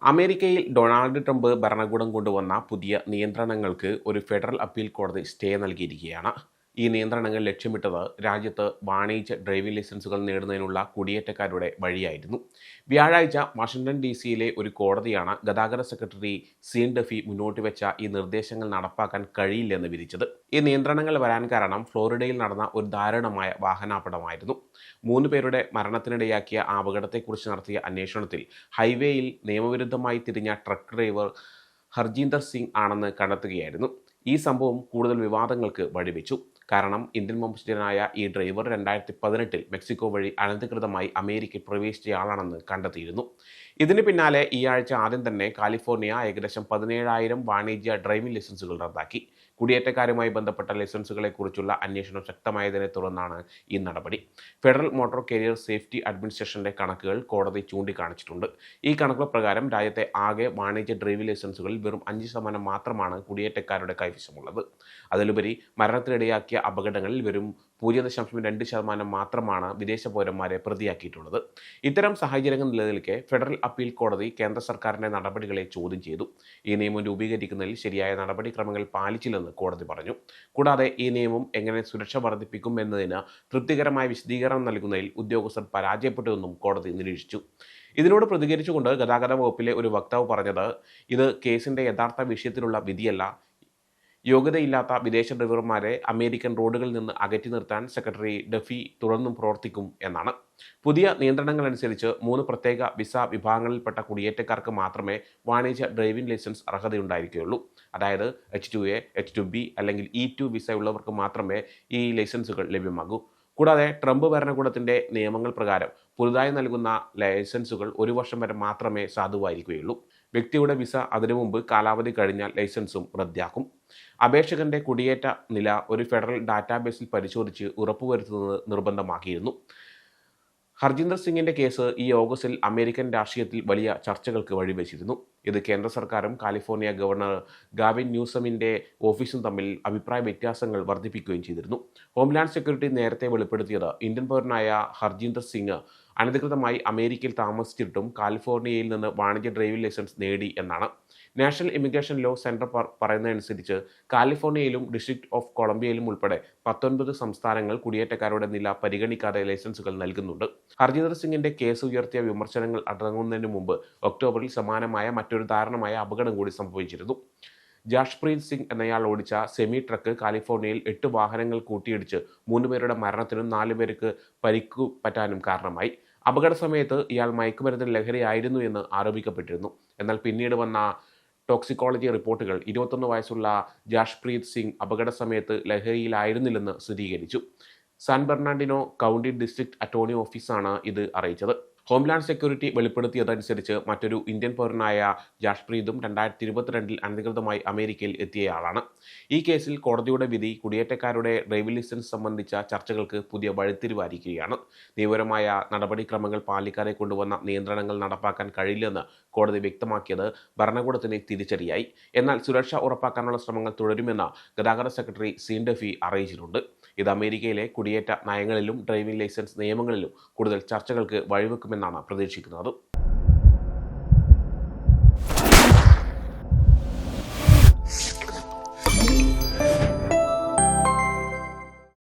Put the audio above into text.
അമേരിക്കയിൽ Donald Trump ഭരണകൂടം കൊണ്ടുവന്ന പുതിയ നിയന്ത്രണങ്ങൾക്ക് ഒരു ഫെഡറൽ അപ്പീൽ കോടതി സ്റ്റേ നൽകിയിരിക്കുകയാണ്. ഈ നിയന്ത്രണങ്ങൾ ലക്ഷ്യമിട്ടത് രാജ്യത്ത് വാണിജ്യ ഡ്രൈവിംഗ് ലൈസൻസുകൾ നേടുന്നതിനുള്ള കുടിയേറ്റക്കാരുടെ വഴിയായിരുന്നു. വ്യാഴാഴ്ച വാഷിംഗ്ടൺ DC-യിലെ ഒരു കോടതിയാണ് ഗതാഗത സെക്രട്ടറി സീൻ ഡഫി മുന്നോട്ട് വെച്ച ഈ നിർദ്ദേശങ്ങൾ നടപ്പാക്കാൻ കഴിയില്ലെന്ന് വിധിച്ചത്. ഈ നിയന്ത്രണങ്ങൾ വരാൻ കാരണം ഫ്ലോറിഡയിൽ നടന്ന ഒരു ദാരുണമായ വാഹനാപകടമായിരുന്നു. 3 പേരുടെ മരണത്തിനിടയാക്കിയ ആ അപകടത്തെക്കുറിച്ച് നടത്തിയ അന്വേഷണത്തിൽ ഹൈവേയിൽ നിയമവിരുദ്ധമായി തിരിഞ്ഞ ട്രക്ക് ഡ്രൈവർ ഹർജീന്ദർ സിംഗ് ആണെന്ന് കണ്ടെത്തുകയായിരുന്നു. ഈ സംഭവം കൂടുതൽ വിവാദങ്ങൾക്ക് വഴിവെച്ചു. കാരണം ഇന്ത്യൻ വംശജനായ ഈ ഡ്രൈവർ 2018-ൽ മെക്സിക്കോ വഴി അനധികൃതമായി അമേരിക്കയിൽ പ്രവേശിച്ചയാളാണെന്ന് കണ്ടെത്തിയിരുന്നു. ഇതിന് പിന്നാലെ ഈ ആഴ്ച ആദ്യം തന്നെ കാലിഫോർണിയ ഏകദേശം 17,000 വാണിജ്യ ഡ്രൈവിംഗ് ലൈസൻസുകൾ റദ്ദാക്കി. കുടിയേറ്റക്കാരുമായി ബന്ധപ്പെട്ട ലൈസൻസുകളെക്കുറിച്ചുള്ള അന്വേഷണം ശക്തമായതിനെ തുടർന്നാണ് ഈ നടപടി. ഫെഡറൽ മോട്ടോർ കാരിയർ സേഫ്റ്റി അഡ്മിനിസ്ട്രേഷന്റെ കണക്കുകൾ കോടതി ചൂണ്ടിക്കാണിച്ചിട്ടുണ്ട്. ഈ കണക്കുകൾ പ്രകാരം രാജ്യത്തെ ആകെ വാണിജ്യ ഡ്രൈവിംഗ് ലൈസൻസുകളിൽ വെറും 5% മാത്രമാണ് കുടിയേറ്റക്കാരുടെ കൈവശമുള്ളത്. അതിലുപരി മരണത്തിനിടയാക്കിയ അപകടങ്ങളിൽ വെറും 0.2% മാത്രമാണ് വിദേശ പൗരന്മാരെ പ്രതിയാക്കിയിട്ടുള്ളത്. ഇത്തരം സാഹചര്യങ്ങൾ നിലനിൽക്കെ ഫെഡറൽ അപ്പീൽ കോടതി കേന്ദ്ര സർക്കാരിന്റെ നടപടികളെ ചോദ്യം ചെയ്തു. ഈ നിയമം രൂപീകരിക്കുന്നതിൽ ശരിയായ നടപടിക്രമങ്ങൾ പാലിച്ചില്ലെന്ന് കോടതി പറഞ്ഞു. കൂടാതെ ഈ നിയമം എങ്ങനെ സുരക്ഷ വർദ്ധിപ്പിക്കും എന്നതിന് തൃപ്തികരമായ വിശദീകരണം നൽകുന്നതിൽ ഉദ്യോഗസ്ഥർ പരാജയപ്പെട്ടുവെന്നും കോടതി നിരീക്ഷിച്ചു. ഇതിനോട് പ്രതികരിച്ചുകൊണ്ട് ഗതാഗത വകുപ്പിലെ ഒരു വക്താവ് പറഞ്ഞത്, ഇത് കേസിന്റെ യഥാർത്ഥ വിഷയത്തിലുള്ള വിധിയല്ല. യോഗ്യതയില്ലാത്ത വിദേശ ഡ്രൈവർമാരെ അമേരിക്കൻ റോഡുകളിൽ നിന്ന് അകറ്റി നിർത്താൻ സെക്രട്ടറി ഡഫി തുടർന്നും പ്രവർത്തിക്കും എന്നാണ്. പുതിയ നിയന്ത്രണങ്ങളനുസരിച്ച് 3 പ്രത്യേക വിസ വിഭാഗങ്ങളിൽപ്പെട്ട കുടിയേറ്റക്കാർക്ക് മാത്രമേ വാണിജ്യ ഡ്രൈവിംഗ് ലൈസൻസ് അർഹതയുണ്ടായിരിക്കുകയുള്ളൂ. അതായത് H2A, H2B അല്ലെങ്കിൽ E2 വിസ ഉള്ളവർക്ക് മാത്രമേ ഈ ലൈസൻസുകൾ ലഭ്യമാകൂ. കൂടാതെ ട്രംപ് ഭരണകൂടത്തിന്റെ നിയമങ്ങൾ പ്രകാരം പുതുതായി നൽകുന്ന ലൈസൻസുകൾ 1 വർഷം വരെ മാത്രമേ സാധുവായിരിക്കുകയുള്ളൂ. വ്യക്തിയുടെ വിസ അതിനു മുമ്പ് കാലാവധി കഴിഞ്ഞാൽ ലൈസൻസും റദ്ദാക്കും. അപേക്ഷകന്റെ കുടിയേറ്റ നില ഒരു ഫെഡറൽ ഡാറ്റാബേസിൽ പരിശോധിച്ച് ഉറപ്പുവരുത്തുന്നത് നിർബന്ധമാക്കിയിരുന്നു. ഹർജീന്ദർ സിംഗിന്റെ കേസ് ഈ ഓഗസ്റ്റിൽ അമേരിക്കൻ രാഷ്ട്രീയത്തിൽ വലിയ ചർച്ചകൾക്ക് വഴിവെച്ചിരുന്നു. ഇത് കേന്ദ്ര സർക്കാരും കാലിഫോർണിയ ഗവർണർ ഗാവിൻ ന്യൂസമിന്റെ ഓഫീസും തമ്മിൽ അഭിപ്രായ വ്യത്യാസങ്ങൾ വർദ്ധിപ്പിക്കുകയും ചെയ്തിരുന്നു. ഹോംലാൻഡ് സെക്യൂരിറ്റി നേരത്തെ വെളിപ്പെടുത്തിയത് ഇന്ത്യൻ പൗരനായ ഹർജീന്ദർ സിംഗ് അനധികൃതമായി അമേരിക്കയിൽ താമസിച്ചിട്ടും കാലിഫോർണിയയിൽ നിന്ന് വാണിജ്യ ഡ്രൈവിംഗ് ലൈസൻസ് നേടി എന്നാണ്. നാഷണൽ ഇമിഗ്രേഷൻ ലോ സെന്റർ പറയുന്നതനുസരിച്ച് കാലിഫോർണിയയിലും ഡിസ്ട്രിക്ട് ഓഫ് കൊളംബിയയിലും ഉൾപ്പെടെ 19 സംസ്ഥാനങ്ങൾ കുടിയേറ്റക്കാരുടെ നില പരിഗണിക്കാതെ ലൈസൻസുകൾ നൽകുന്നുണ്ട്. ഹർജീന്ദർ സിംഗിന്റെ കേസ് ഉയർത്തിയ വിമർശനങ്ങൾ അടങ്ങുന്നതിന് മുമ്പ് ഒക്ടോബറിൽ സമാനമായ മറ്റൊരു ദാരുണമായ അപകടം കൂടി സംഭവിച്ചിരുന്നു. ജാഷ്പ്രീത് സിംഗ് എന്നയാൾ ഓടിച്ച സെമി ട്രക്ക് കാലിഫോർണിയയിൽ 8 വാഹനങ്ങൾ കൂട്ടിയിടിച്ച് 3 പേരുടെ മരണത്തിനും 4 പേർക്ക് പരിക്കു പറ്റാനും കാരണമായി. അപകട സമയത്ത് ഇയാൾ മയക്കുമരുന്നിന് ലഹരിയായിരുന്നു എന്ന് ആരോപിക്കപ്പെട്ടിരുന്നു. എന്നാൽ പിന്നീട് വന്ന ടോക്സിക്കോളജി റിപ്പോർട്ടുകൾ 21 വയസ്സുള്ള ജാഷ്പ്രീത് സിംഗ് അപകട സമയത്ത് ലഹരിയിലായിരുന്നില്ലെന്ന് സ്ഥിരീകരിച്ചു. San Bernardino County district attorney ഓഫീസാണ് ഇത് അറിയിച്ചത്. ഹോംലാൻഡ് സെക്യൂരിറ്റി വെളിപ്പെടുത്തിയതനുസരിച്ച് മറ്റൊരു ഇന്ത്യൻ പൗരനായ ജാഷ്പ്രീതും 2022-ൽ അനധികൃതമായി അമേരിക്കയിൽ എത്തിയയാളാണ്. ഈ കേസിൽ കോടതിയുടെ വിധി കുടിയേറ്റക്കാരുടെ ഡ്രൈവിംഗ് ലൈസൻസ് സംബന്ധിച്ച ചർച്ചകൾക്ക് പുതിയ വഴിത്തിരിവായിരിക്കുകയാണ്. നിയമപരമായ നടപടിക്രമങ്ങൾ പാലിക്കാതെ കൊണ്ടുവന്ന നിയന്ത്രണങ്ങൾ നടപ്പാക്കാൻ കഴിയില്ലെന്ന് കോടതി വ്യക്തമാക്കിയത് ഭരണകൂടത്തിന് തിരിച്ചടിയായി. എന്നാൽ സുരക്ഷ ഉറപ്പാക്കാനുള്ള ശ്രമങ്ങൾ തുടരുമെന്ന് ഗതാഗത സെക്രട്ടറി സീൻ ഡഫി അറിയിച്ചിട്ടുണ്ട്. ഇത് അമേരിക്കയിലെ കുടിയേറ്റ നയങ്ങളിലും ഡ്രൈവിംഗ് ലൈസൻസ് നിയമങ്ങളിലും കൂടുതൽ ചർച്ചകൾക്ക് വഴിവെക്കുമെന്നാണ് പ്രതീക്ഷിക്കുന്നത്.